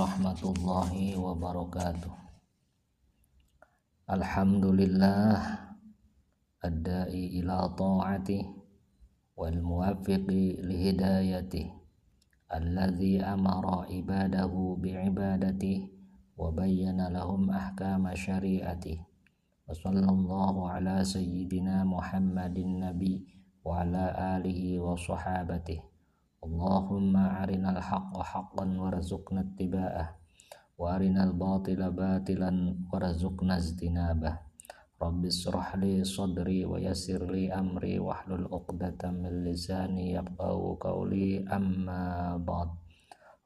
warahmatullahi wabarakatuh. Alhamdulillah ad-da'i ila ta'atih wal muwaffiqi lihidayatih alladzi amara ibadahu bi'ibadatihi wa bayyana lahum ahkama syari'atih. Wa sallallahu ala sayyidina Muhammadin nabi wa ala alihi wa sahabatihi. Allahumma arinal haqqa haqqan warzuqna ittiba'ah wa arinal batila batilan warzuqna ijtinabah. Rabbi shrah li sadri wa yassir li amri wahlul 'uqdatam min lisani yafqahu qawli, amma ba'd.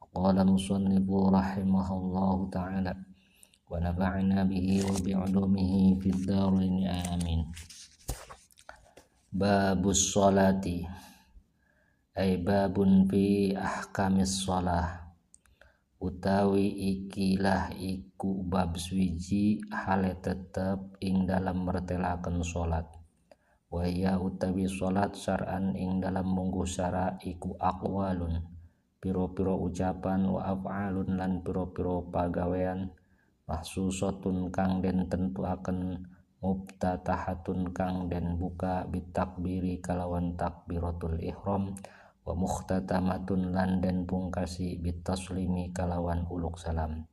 Qala musannifu rahimahullahu ta'ala wa nafa'na bihi wa bi'ulumihi fid dharain amin. Babus sholati ay babun fi ahkamis shalah, utawi ikilah iku bab swiji hale tetep ing dalam mertelaken salat. Wa ya utawi salat syar'an ing dalam mungguh syara iku aqwalun piro-piro ucapan wa af'alun lan piro-piro pagawean mahsusatun kang den tentuaken mubtatahatun kang den buka bitakbiri kalawan takbiratul ihram wa mukhtatamatun lan den pungkasi bitaslimi kalawan uluk salam.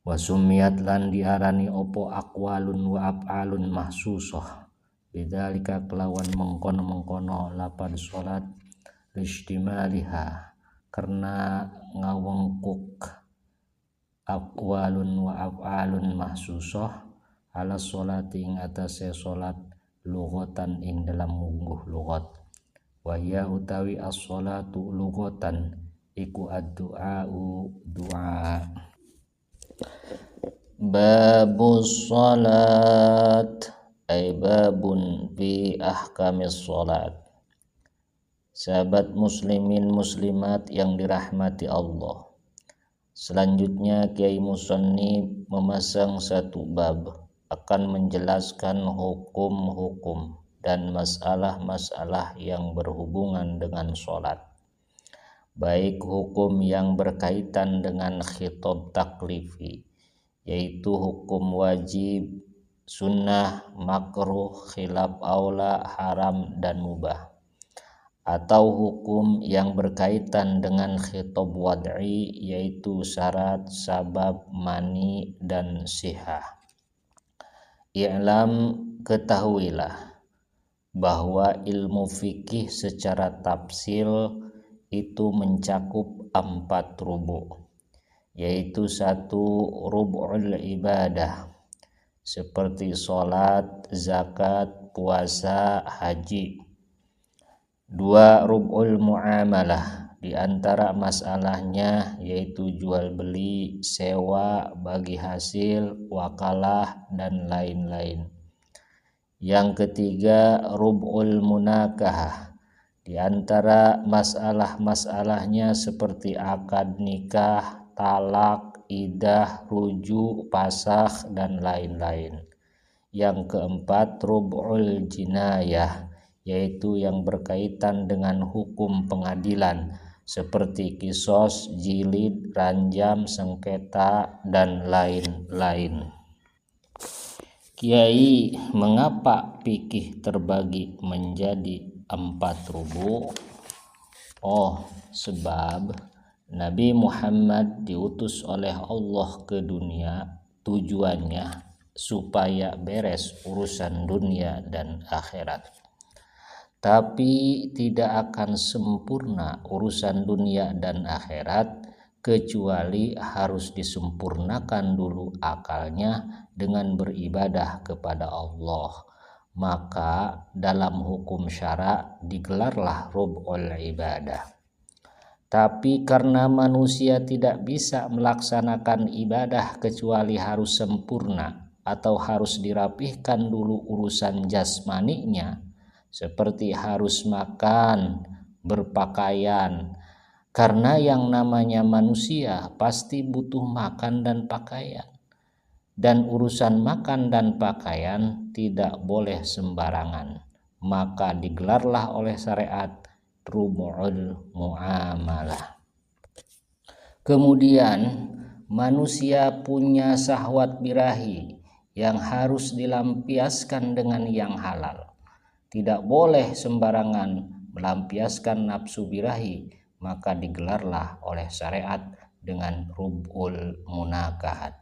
Wa sumiyat lan diarani opo aqwalun wa af'alun mahsusah bidzalika kelawan mengkono-mengkono lapad salat listimaliha karena ngawengkuk aqwalun wa af'alun mahsusah ala sholati ing atase salat lughatan ing dalam mungguh lughat. Wa ya utawi as-sholatu lughatan iku ad-du'a'u du'a. Babus sholat ay babun fi ahkamis sholat. Sahabat muslimin muslimat yang dirahmati Allah, selanjutnya Kiai Musannif memasang satu bab akan menjelaskan hukum-hukum dan masalah-masalah yang berhubungan dengan sholat, baik hukum yang berkaitan dengan khitab taklifi, yaitu hukum wajib, sunnah, makruh, khilaf aula, haram, dan mubah, atau hukum yang berkaitan dengan khitab wad'i, yaitu syarat, sabab, mani, dan sihah. I'lam, ketahuilah bahwa ilmu fikih secara tafsil itu mencakup 4 rubu', yaitu 1 rub'ul ibadah seperti sholat, zakat, puasa, haji. 2 rub'ul muamalah, di antara masalahnya yaitu jual beli, sewa, bagi hasil, wakalah, dan lain-lain. Yang ketiga rub'ul munakahah, di antara masalah-masalahnya seperti akad nikah, talak, idah, rujuk, pasakh, dan lain-lain. Yang keempat rub'ul jinayah, yaitu yang berkaitan dengan hukum pengadilan seperti kisos, jilid, ranjam, sengketa, dan lain-lain. Kiai, mengapa fikih terbagi menjadi 4 rubu'? Sebab Nabi Muhammad diutus oleh Allah ke dunia tujuannya supaya beres urusan dunia dan akhirat. Tapi tidak akan sempurna urusan dunia dan akhirat kecuali harus disempurnakan dulu akalnya dengan beribadah kepada Allah. Maka dalam hukum syara digelarlah rub'ul ibadah. Tapi karena manusia tidak bisa melaksanakan ibadah kecuali harus sempurna atau harus dirapihkan dulu urusan jasmaninya, seperti harus makan, berpakaian. Karena yang namanya manusia pasti butuh makan dan pakaian. Dan urusan makan dan pakaian tidak boleh sembarangan. Maka digelarlah oleh syariat rub'ul muamalah. Kemudian manusia punya syahwat birahi yang harus dilampiaskan dengan yang halal. Tidak boleh sembarangan melampiaskan nafsu birahi, maka digelarlah oleh syariat dengan rub'ul munakahat.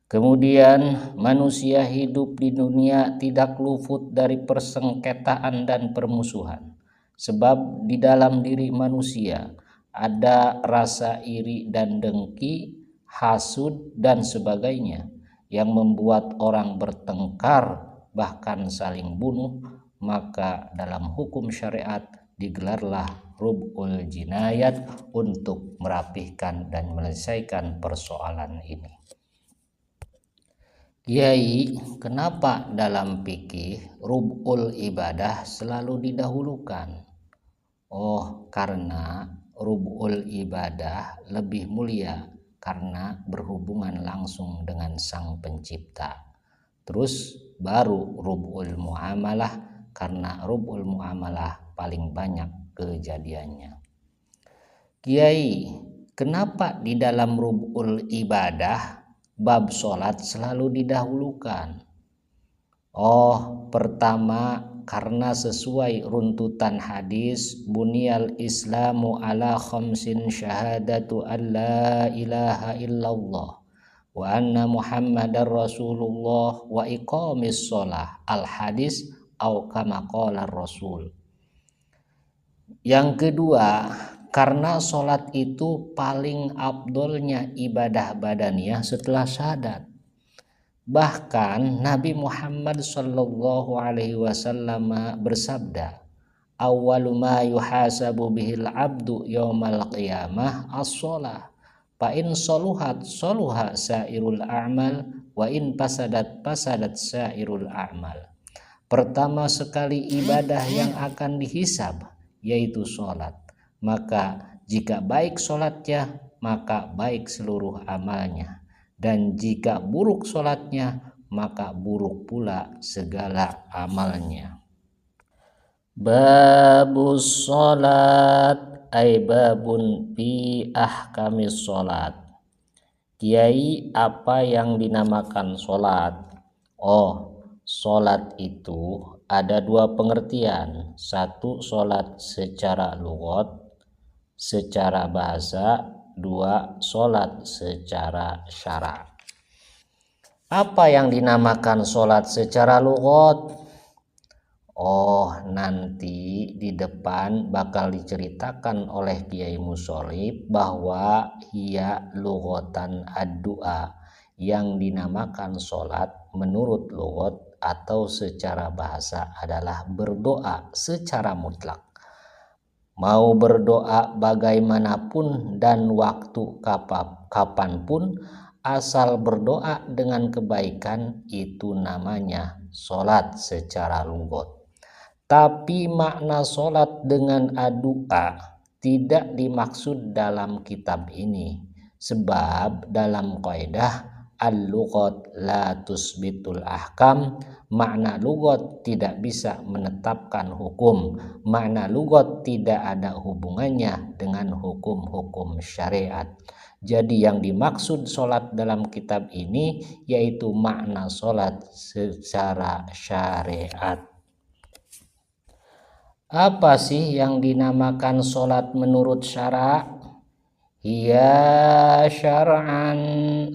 Kemudian manusia hidup di dunia tidak luput dari persengketaan dan permusuhan. Sebab di dalam diri manusia ada rasa iri dan dengki, hasud dan sebagainya yang membuat orang bertengkar bahkan saling bunuh, maka dalam hukum syariat digelarlah rub'ul jinayat untuk merapihkan dan menyelesaikan persoalan ini. Kiai, kenapa dalam fikih rub'ul ibadah selalu didahulukan? Oh, karena rub'ul ibadah lebih mulia karena berhubungan langsung dengan Sang Pencipta. Terus baru rub'ul muamalah karena rub'ul muamalah paling banyak kejadiannya. Kiai, kenapa di dalam rub'ul ibadah bab sholat selalu didahulukan? Oh, pertama karena sesuai runtutan hadis buniyal islamu ala khamsin syahadatu an la ilaha illallah wa anna muhammadar rasulullah wa iqamis sholah al hadis au kama qala rasul. Yang kedua, karena sholat itu paling afdolnya ibadah badaniyah setelah syahadat. Bahkan Nabi Muhammad sallallahu alaihi wasallam bersabda, awwalu ma yuhasabu bihil abdu yaumal qiyamah as-shalah, fa in saluhat saluha sairul a'mal wa in fasadat fasadat sairul a'mal. Pertama sekali ibadah yang akan dihisab yaitu sholat. Maka jika baik sholatnya, maka baik seluruh amalnya. Dan jika buruk sholatnya, maka buruk pula segala amalnya. Babus sholat ay babun fi ahkamis sholat. Kiai, apa yang dinamakan sholat? Oh, sholat itu ada dua pengertian. Satu, sholat secara lughat, secara bahasa. Dua, sholat secara syara. Apa yang dinamakan sholat secara lughat? Oh, nanti di depan bakal diceritakan oleh Kiai Musholib bahwa hiya lughatan ad-du'a, yang dinamakan sholat menurut lughat atau secara bahasa adalah berdoa secara mutlak. Mau berdoa bagaimanapun dan waktu kapanpun, asal berdoa dengan kebaikan, itu namanya sholat secara lughat. Tapi makna sholat dengan addu'a tidak dimaksud dalam kitab ini, sebab dalam kaidah al-lughat la tusbitul ahkam, makna lughat tidak bisa menetapkan hukum. Makna lughat tidak ada hubungannya dengan hukum-hukum syariat. Jadi yang dimaksud sholat dalam kitab ini yaitu makna sholat secara syariat. Apa sih yang dinamakan sholat menurut syara'? Hiya syar'an,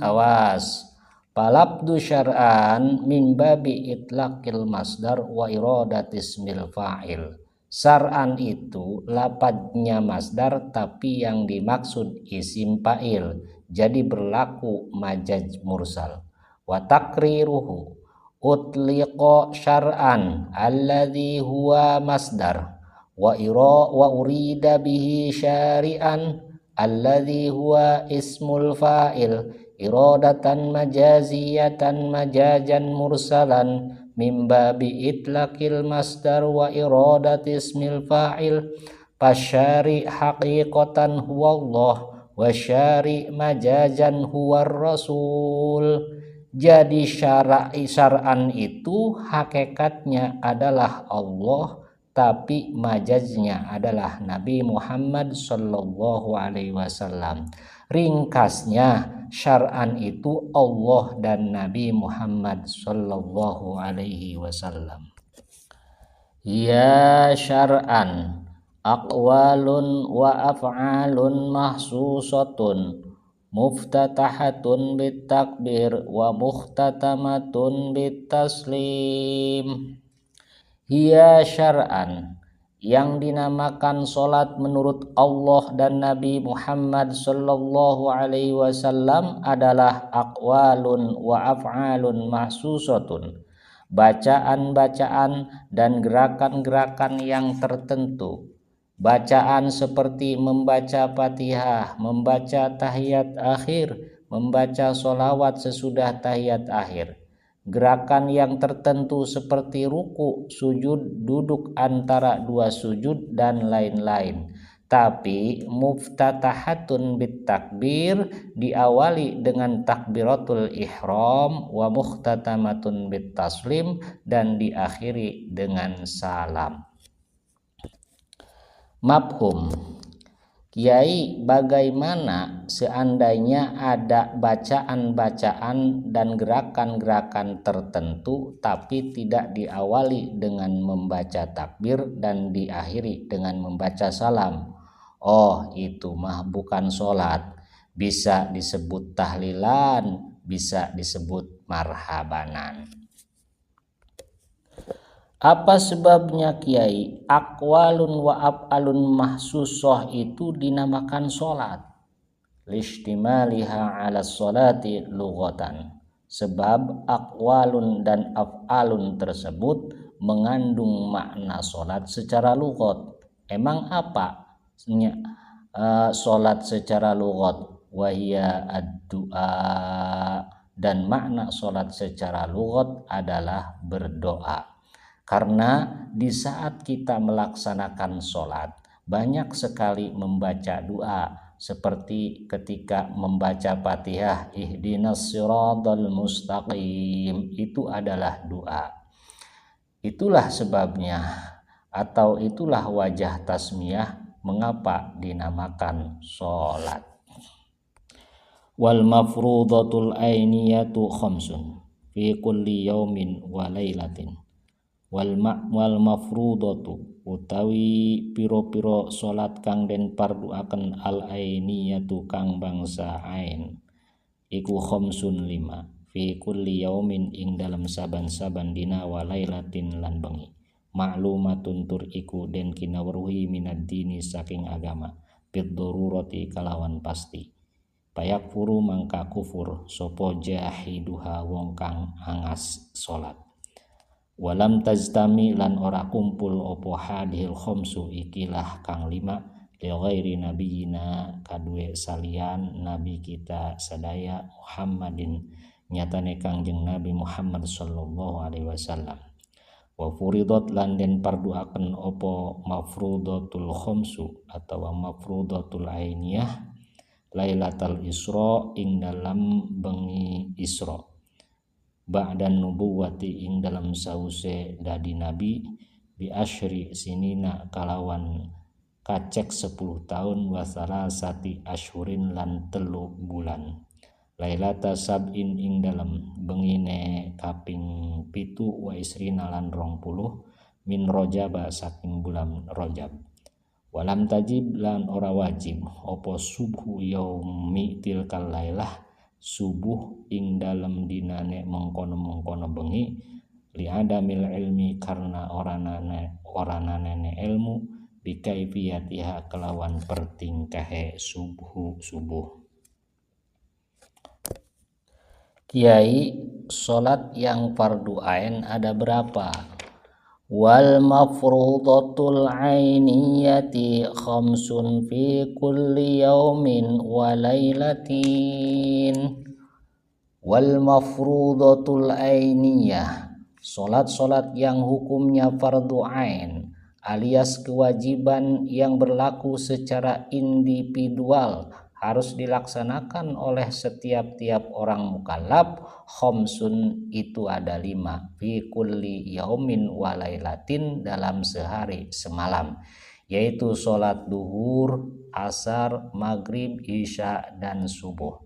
awas, palabdu syar'an min babi itlaqil masdar wa iradatis ismil fa'il. Syar'an itu lapadnya masdar tapi yang dimaksud isim fa'il, jadi berlaku majaz mursal. Wa takriruhu utliqa syar'an alladhi huwa masdar wa urida bihi syari'an alladhi huwa ismul fa'il iradatan majaziyatan majajan mursalan min babi itlaqil masdar wa iradati ismil fa'il. Fasyari haqiqatan huwa Allah wa syari majajan huwa rasul. Jadi syar'an itu hakikatnya adalah Allah, tapi majaznya adalah Nabi Muhammad sallallahu alaihi wasallam. Ringkasnya, syar'an itu Allah dan Nabi Muhammad sallallahu alaihi wasallam. Ya syar'an aqwalun wa af'alun mahsusatun muftatahatun bitakbir wa mukhtatamatun bitaslim. Hiya syar'an, yang dinamakan solat menurut Allah dan Nabi Muhammad sallallahu alaihi wasallam adalah aqwalun wa af'alun mahsusatun, bacaan-bacaan dan gerakan-gerakan yang tertentu. Bacaan seperti membaca Fatihah, membaca tahiyat akhir, membaca sholawat sesudah tahiyat akhir. Gerakan yang tertentu seperti ruku, sujud, duduk antara dua sujud dan lain-lain. Tapi muftatahatun bitakbir, diawali dengan takbiratul ihram, wa mukhtatamatun bitaslim, dan diakhiri dengan salam. Mafhum. Kiai, bagaimana seandainya ada bacaan-bacaan dan gerakan-gerakan tertentu tapi tidak diawali dengan membaca takbir dan diakhiri dengan membaca salam? Oh, itu mah bukan sholat. Bisa disebut tahlilan, bisa disebut marhabanan. Apa sebabnya Kiai aqwalun wa af'alun mahsusoh itu dinamakan sholat? Lishtimaliha ala sholati lughatan. Sebab aqwalun dan af'alun tersebut mengandung makna sholat secara lughat. Emang apa sholat secara lughat? Wahia ad-du'a, dan makna sholat secara lughat adalah berdoa. Karena di saat kita melaksanakan sholat banyak sekali membaca doa, seperti ketika membaca Fatihah, ihdinas siratal mustaqim, itu adalah doa. Itulah sebabnya atau itulah wajah tasmiyah mengapa dinamakan sholat. Wal mafrudatul ainiyatu khamsun fi kulli yaumin wa lailatin. Wal mafrudatu utawi piro-piro salat kang den parduaken al ainiyatu kang bangsa ain iku khamsun 5 fi kulli yaumin ing dalam saban-saban dina wa lailatin lan bengi. Ma'lumatun tur iku den kinawruhi minad dini saking agama bid darurati kalawan pasti. Payak furu mangka kufur sapa jahiduha wong kang angas salat. Walam tajtami lan ora kumpul opo hadhil khamsu ikilah kang 5 li ghairi nabiyina kadue salian nabi kita sadaya Muhammadin nyatane kangjeng Nabi Muhammad sallallahu alaihi wasallam. Wa furidat lan den parduaken opo mafrudatul khamsu atau mafrudatul ainiyah lailatul isra ing dalam bengi isra. Ba'dan nubuwati ing dalam sause dadi nabi bi asyri sinina kalawan kacek 10 tahun wa salasati asyhurin lan 3 bulan. Lailata sab'in ing dalam bengine kaping 7 wa isrina lan 20 min Rajab saking bulan Rajab. Walam tajib lan ora wajib opo subhu yaumi tilkal lailah subuh ing dalam dinane mengkono-mengkono bengi li adamil ilmi karena oranane ilmu bikaifiyatiha kelawan pertingkahe subuh. Kiai, salat yang fardu ain ada berapa? Wal mafrudatul ainiyati khamsun fi kulli yaumin wa lailatin. Wal mafrudatul ainiyah, salat-salat yang hukumnya fardu ain alias kewajiban yang berlaku secara individual harus dilaksanakan oleh setiap-tiap orang mukallaf. Khamsun itu ada 5 fi kulli yaumin wa lailatin dalam sehari semalam, yaitu sholat duhur, asar, maghrib, isya, dan subuh.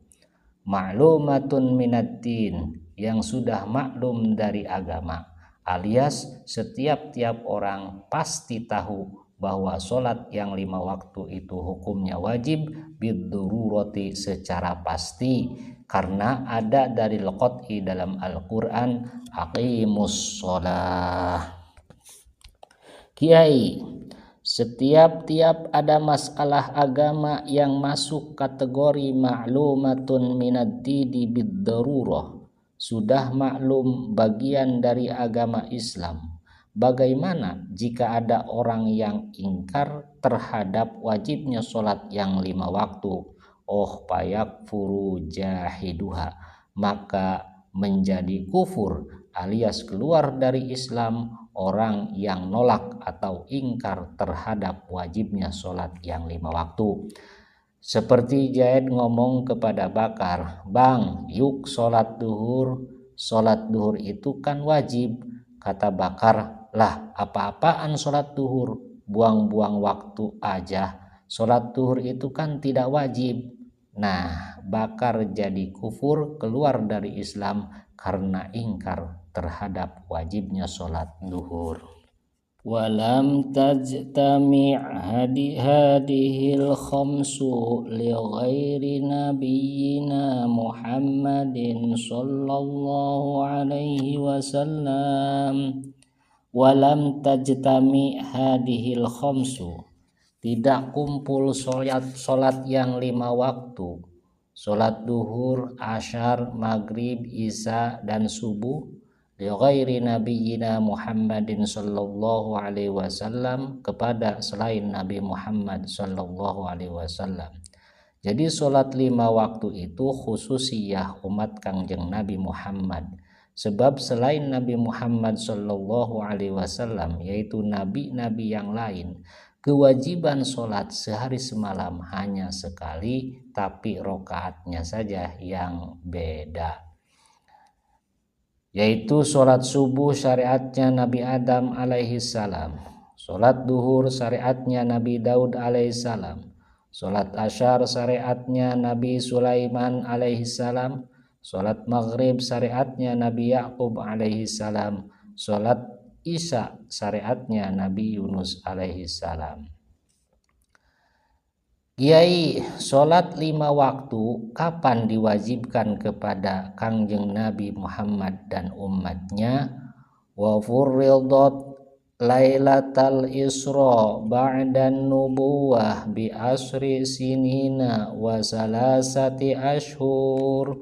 ma'lumatun minaddin, yang sudah maklum dari agama, alias setiap orang pasti tahu bahwa sholat yang 5 waktu itu hukumnya wajib bidururati secara pasti, karena ada dari qat'i dalam Al-Quran, aqimus sholah. Kiai, setiap ada masalah agama yang masuk kategori ma'lumatun minaddini biddarurah, sudah maklum bagian dari agama Islam. Bagaimana jika ada orang yang ingkar terhadap wajibnya sholat yang 5 waktu? Oh, payak furu jahiduha, maka menjadi kufur alias keluar dari Islam orang yang nolak atau ingkar terhadap wajibnya sholat yang 5 waktu. Seperti Zaid ngomong kepada Bakar, "Bang, yuk sholat duhur itu kan wajib." Kata Bakar, "Lah, apa-apaan sholat duhur? Buang-buang waktu aja. Sholat duhur itu kan tidak wajib." Nah, Bakar jadi kufur, keluar dari Islam karena ingkar terhadap wajibnya sholat duhur. Walam tajtami' hadihil khamsu li ghairi nabiyyina Muhammadin sallallahu alaihi wasallam. Walam tajtami' hadihil khamsu, tidak kumpul sholat yang 5 waktu, sholat duhur, asyar, maghrib, isya, dan subuh, li ghairi nabiyyina Muhammadin sallallahu alaihi wasallam, kepada selain Nabi Muhammad sallallahu alaihi wasallam. Jadi sholat 5 waktu itu khususiyah umat Kangjeng Nabi Muhammad, sebab selain Nabi Muhammad sallallahu alaihi wasallam, yaitu nabi-nabi yang lain, kewajiban sholat sehari semalam hanya sekali, tapi rokaatnya saja yang beda. Yaitu sholat subuh syariatnya Nabi Adam alaihi salam, sholat duhur syariatnya Nabi Daud alaihi salam, sholat asyar syariatnya Nabi Sulaiman alaihi salam, sholat maghrib syariatnya Nabi Yakub alaihi salam, sholat isya syariatnya Nabi Yunus alaihi salam. Kiai, sholat 5 waktu kapan diwajibkan kepada Kangjeng Nabi Muhammad dan umatnya? Wa furridat lailatal isra ba'dan nubuwah bi asri sinina wa salasati ashur.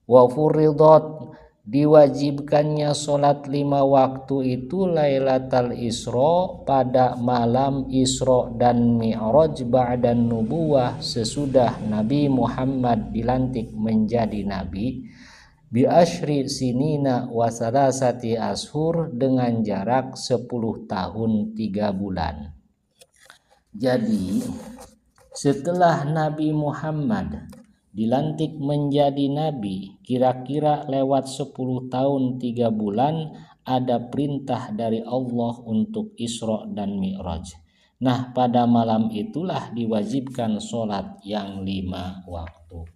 Wa furridat, diwajibkannya sholat 5 waktu itu Lailatul Isra, pada malam Isra dan Mi'raj, ba'dan nubuwah, sesudah Nabi Muhammad dilantik menjadi nabi, bi asyri sinina wa salasati ashur, dengan jarak 10 tahun 3 bulan. Jadi setelah Nabi Muhammad dilantik menjadi nabi, kira-kira lewat 10 tahun 3 bulan, ada perintah dari Allah untuk Isra dan Mi'raj. Nah, pada malam itulah diwajibkan sholat yang 5 waktu.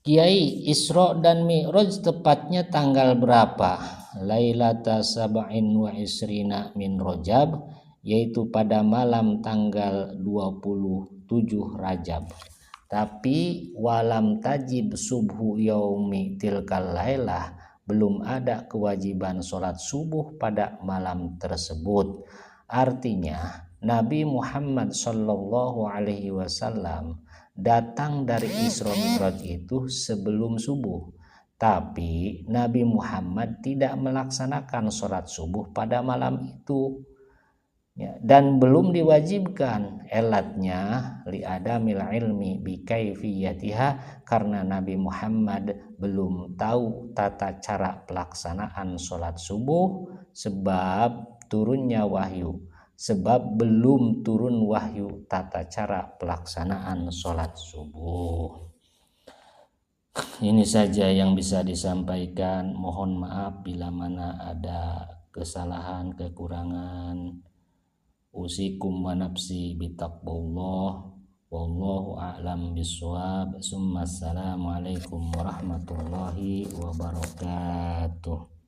Kiai, Isra dan Mi'raj tepatnya tanggal berapa? Lailata sab'in wa isrina min Rajab, yaitu pada malam tanggal 27 Rajab. Tapi walam tajib subhu yaumi tilkal lailah, belum ada kewajiban sholat subuh pada malam tersebut. Artinya Nabi Muhammad sallallahu alaihi wasallam datang dari Isra Mi'raj itu sebelum subuh, tapi Nabi Muhammad tidak melaksanakan sholat subuh pada malam itu. Ya, dan belum diwajibkan, elatnya li adamil ilmi bi kaifiyatiha, karena Nabi Muhammad belum tahu tata cara pelaksanaan sholat subuh, sebab belum turun wahyu tata cara pelaksanaan sholat subuh. Ini saja yang bisa disampaikan. Mohon maaf bila mana ada kesalahan, kekurangan. Usikum wa nafsi bitaqwallah. Wallahu a'lam bishawab. Assalamualaikum warahmatullahi wabarakatuh.